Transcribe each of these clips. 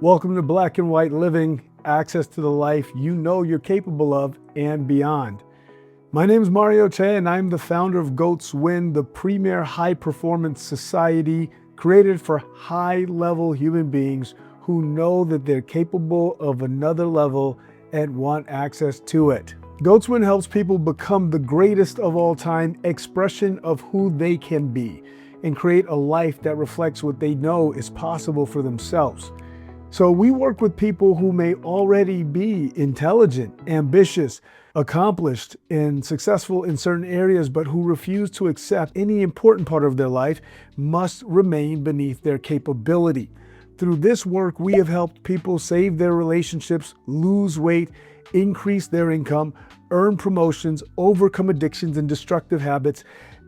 Welcome to Black and White Living, access to the life you know you're capable of and beyond. My name is Mario Che and I'm the founder of Goats Win, the premier high performance society created for high level human beings who know that they're capable of another level and want access to it. Goats Win helps people become the greatest of all time expression of who they can be and create a life that reflects what they know is possible for themselves. So we work with people who may already be intelligent, ambitious, accomplished, and successful in certain areas, but who refuse to accept any important part of their life must remain beneath their capability. Through this work, we have helped people save their relationships, lose weight, increase their income, earn promotions, overcome addictions and destructive habits,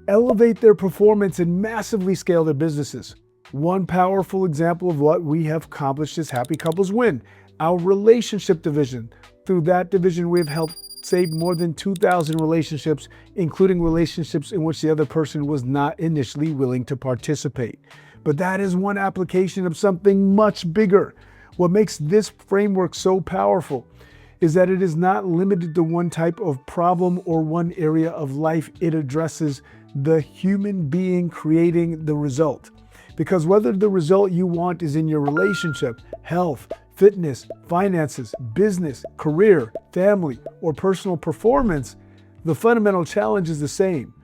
elevate their performance, and massively scale their businesses. One powerful example of what we have accomplished is Happy Couples Win, our relationship division. Through that division, we have helped save more than 2,000 relationships, including relationships in which the other person was not initially willing to participate. But that is one application of something much bigger. What makes this framework so powerful is that it is not limited to one type of problem or one area of life. It addresses the human being creating the result. Because whether the result you want is in your relationship, health, fitness, finances, business, career, family, or personal performance, the fundamental challenge is the same.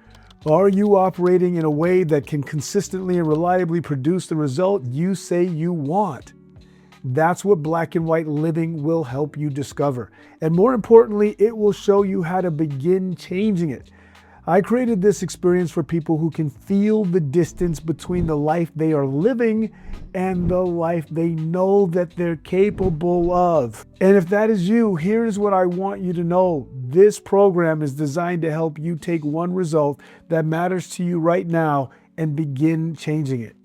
Are you operating in a way that can consistently and reliably produce the result you say you want? That's what Black and White Living will help you discover. And more importantly, it will show you how to begin changing it. I created this experience for people who can feel the distance between the life they are living and the life they know that they're capable of. And if that is you, here's what I want you to know. This program is designed to help you take one result that matters to you right now and begin changing it.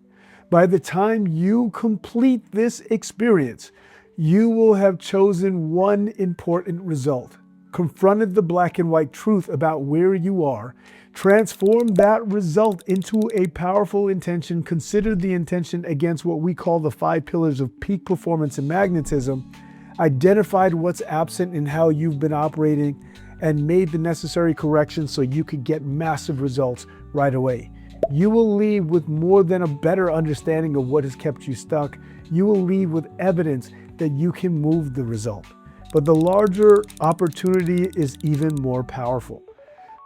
By the time you complete this experience, you will have chosen one important result, confronted the black and white truth about where you are, transformed that result into a powerful intention, considered the intention against what we call the 5 pillars of peak performance and magnetism, identified what's absent in how you've been operating, and made the necessary corrections so you could get massive results right away. You will leave with more than a better understanding of what has kept you stuck. You will leave with evidence that you can move the result. But the larger opportunity is even more powerful.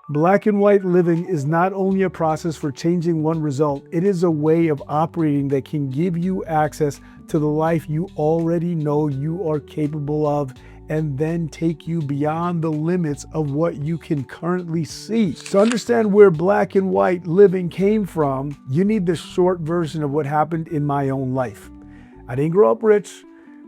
Black and White Living is not only a process for changing one result, it is a way of operating that can give you access to the life you already know you are capable of and then take you beyond the limits of what you can currently see. To understand where Black and White Living came from, you need the short version of what happened in my own life. I didn't grow up rich.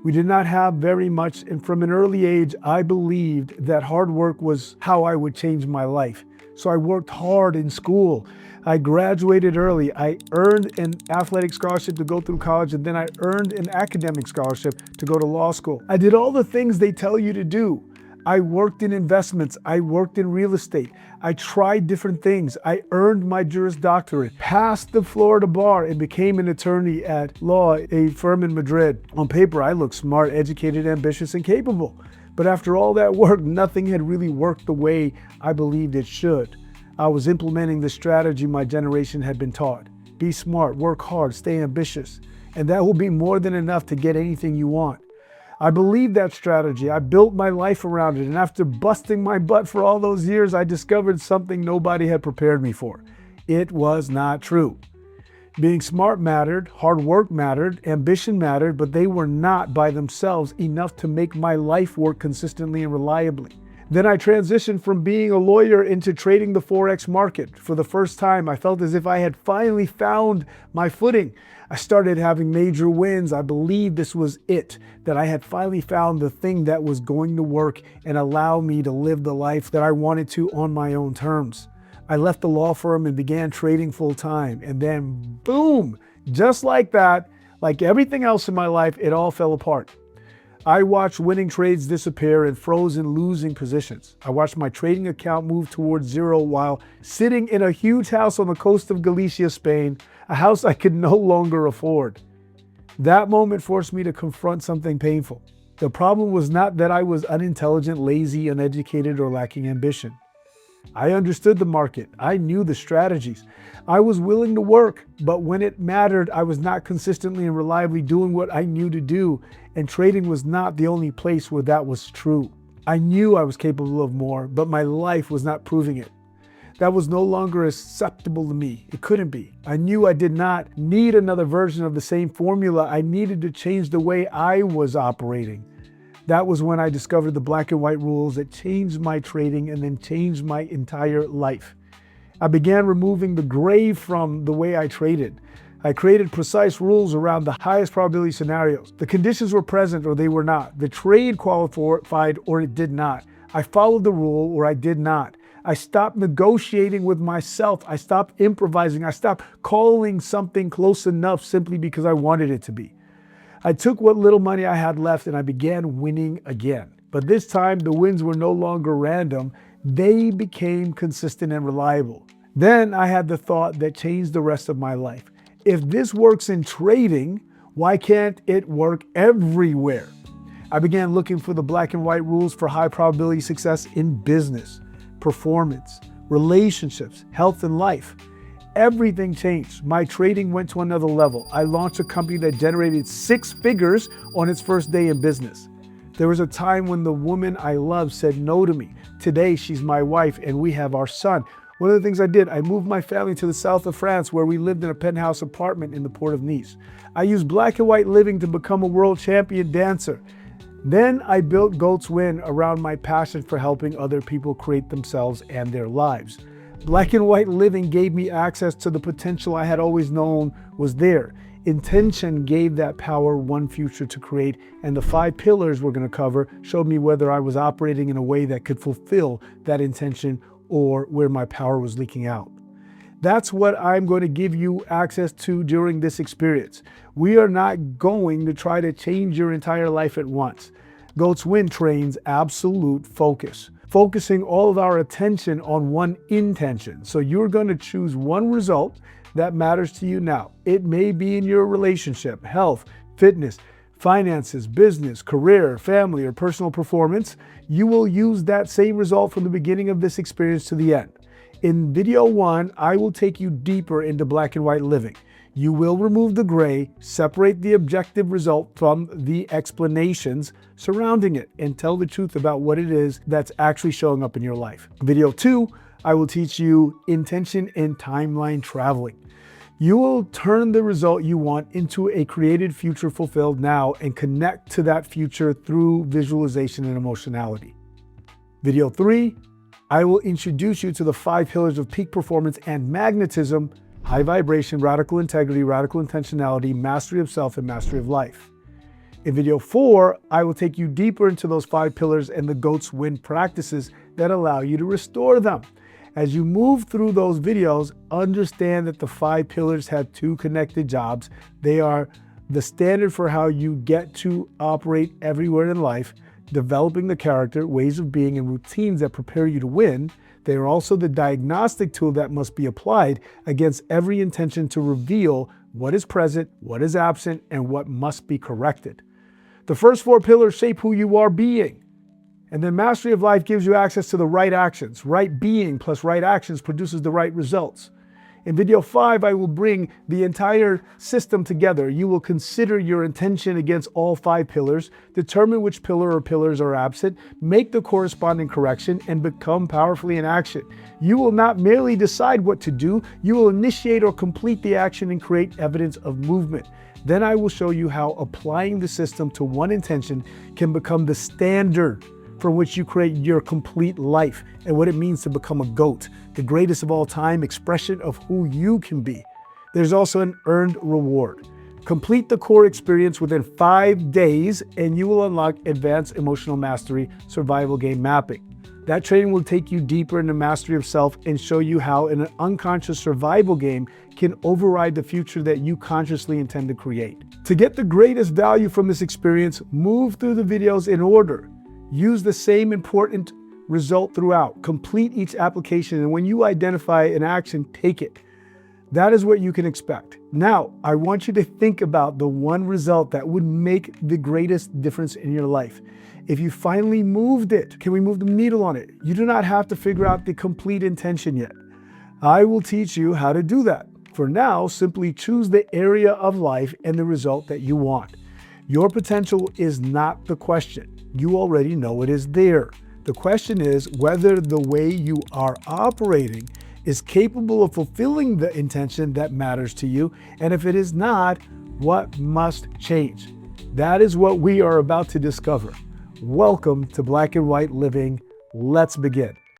We did not have very much, and from an early age, I believed that hard work was how I would change my life. So I worked hard in school. I graduated early. I earned an athletic scholarship to go through college, and then I earned an academic scholarship to go to law school. I did all the things they tell you to do. I worked in investments. I worked in real estate. I tried different things. I earned my Juris Doctorate, passed the Florida bar, and became an attorney at law, a firm in Madrid. On paper, I looked smart, educated, ambitious, and capable. But after all that work, nothing had really worked the way I believed it should. I was implementing the strategy my generation had been taught. Be smart, work hard, stay ambitious, and that will be more than enough to get anything you want. I believed that strategy. I built my life around it. And after busting my butt for all those years, I discovered something nobody had prepared me for. It was not true. Being smart mattered, hard work mattered, ambition mattered, but they were not by themselves enough to make my life work consistently and reliably. Then I transitioned from being a lawyer into trading the Forex market. For the first time, I felt as if I had finally found my footing. I started having major wins. I believed this was it, that I had finally found the thing that was going to work and allow me to live the life that I wanted to on my own terms. I left the law firm and began trading full time. And then boom, just like that, like everything else in my life, it all fell apart. I watched winning trades disappear and froze in losing positions. I watched my trading account move towards zero while sitting in a huge house on the coast of Galicia, Spain, a house I could no longer afford. That moment forced me to confront something painful. The problem was not that I was unintelligent, lazy, uneducated, or lacking ambition. I understood the market. I knew the strategies. I was willing to work, but when it mattered, I was not consistently and reliably doing what I knew to do, and trading was not the only place where that was true. I knew I was capable of more, but my life was not proving it. That was no longer acceptable to me. It couldn't be. I knew I did not need another version of the same formula. I needed to change the way I was operating. That was when I discovered the black and white rules that changed my trading and then changed my entire life. I began removing the gray from the way I traded. I created precise rules around the highest probability scenarios. The conditions were present or they were not. The trade qualified or it did not. I followed the rule or I did not. I stopped negotiating with myself. I stopped improvising. I stopped calling something close enough simply because I wanted it to be. I took what little money I had left and I began winning again. But this time the wins were no longer random. They became consistent and reliable. Then I had the thought that changed the rest of my life. If this works in trading, why can't it work everywhere? I began looking for the black and white rules for high probability success in business, performance, relationships, health, and life. Everything changed. My trading went to another level. I launched a company that generated 6 figures on its first day in business. There was a time when the woman I loved said no to me. Today, she's my wife and we have our son. One of the things I did, I moved my family to the south of France where we lived in a penthouse apartment in the port of Nice. I used black and white living to become a world champion dancer. Then I built Goats Win around my passion for helping other people create themselves and their lives. Black and white living gave me access to the potential I had always known was there. Intention gave that power one future to create, and the 5 pillars we're going to cover showed me whether I was operating in a way that could fulfill that intention or where my power was leaking out. That's what I'm going to give you access to during this experience. We are not going to try to change your entire life at once. Goats Win trains absolute focus, focusing all of our attention on one intention. So you're going to choose one result that matters to you now. It may be in your relationship, health, fitness, finances, business, career, family, or personal performance. You will use that same result from the beginning of this experience to the end. In video 1, I will take you deeper into black and white living. You will remove the gray, separate the objective result from the explanations surrounding it, and tell the truth about what it is that's actually showing up in your life. Video 2, I will teach you intention and timeline traveling. You will turn the result you want into a created future fulfilled now and connect to that future through visualization and emotionality. Video 3, I will introduce you to the 5 pillars of peak performance and magnetism: high vibration, radical integrity, radical intentionality, mastery of self, and mastery of life. In video 4, I will take you deeper into those 5 pillars and the Goats Win practices that allow you to restore them. As you move through those videos, understand that the 5 pillars have 2 connected jobs. They are the standard for how you get to operate everywhere in life, developing the character, ways of being, and routines that prepare you to win. They are also the diagnostic tool that must be applied against every intention to reveal what is present, what is absent, and what must be corrected. The first 4 pillars shape who you are being. And then mastery of life gives you access to the right actions. Right being plus right actions produces the right results. In video 5, I will bring the entire system together. You will consider your intention against all 5 pillars, determine which pillar or pillars are absent, make the corresponding correction, and become powerfully in action. You will not merely decide what to do, you will initiate or complete the action and create evidence of movement. Then I will show you how applying the system to one intention can become the standard from which you create your complete life, and what it means to become a GOAT, the greatest of all time expression of who you can be. There's also an earned reward. Complete the core experience within 5 days and you will unlock advanced emotional mastery survival game mapping. That training will take you deeper into mastery of self and show you how an unconscious survival game can override the future that you consciously intend to create. To get the greatest value from this experience, move through the videos in order. Use the same important result throughout. Complete each application, and when you identify an action, take it. That is what you can expect. Now, I want you to think about the one result that would make the greatest difference in your life. If you finally moved it, can we move the needle on it? You do not have to figure out the complete intention yet. I will teach you how to do that. For now, simply choose the area of life and the result that you want. Your potential is not the question. You already know it is there. The question is whether the way you are operating is capable of fulfilling the intention that matters to you, and if it is not, what must change? That is what we are about to discover. Welcome to Black and White Living. Let's begin.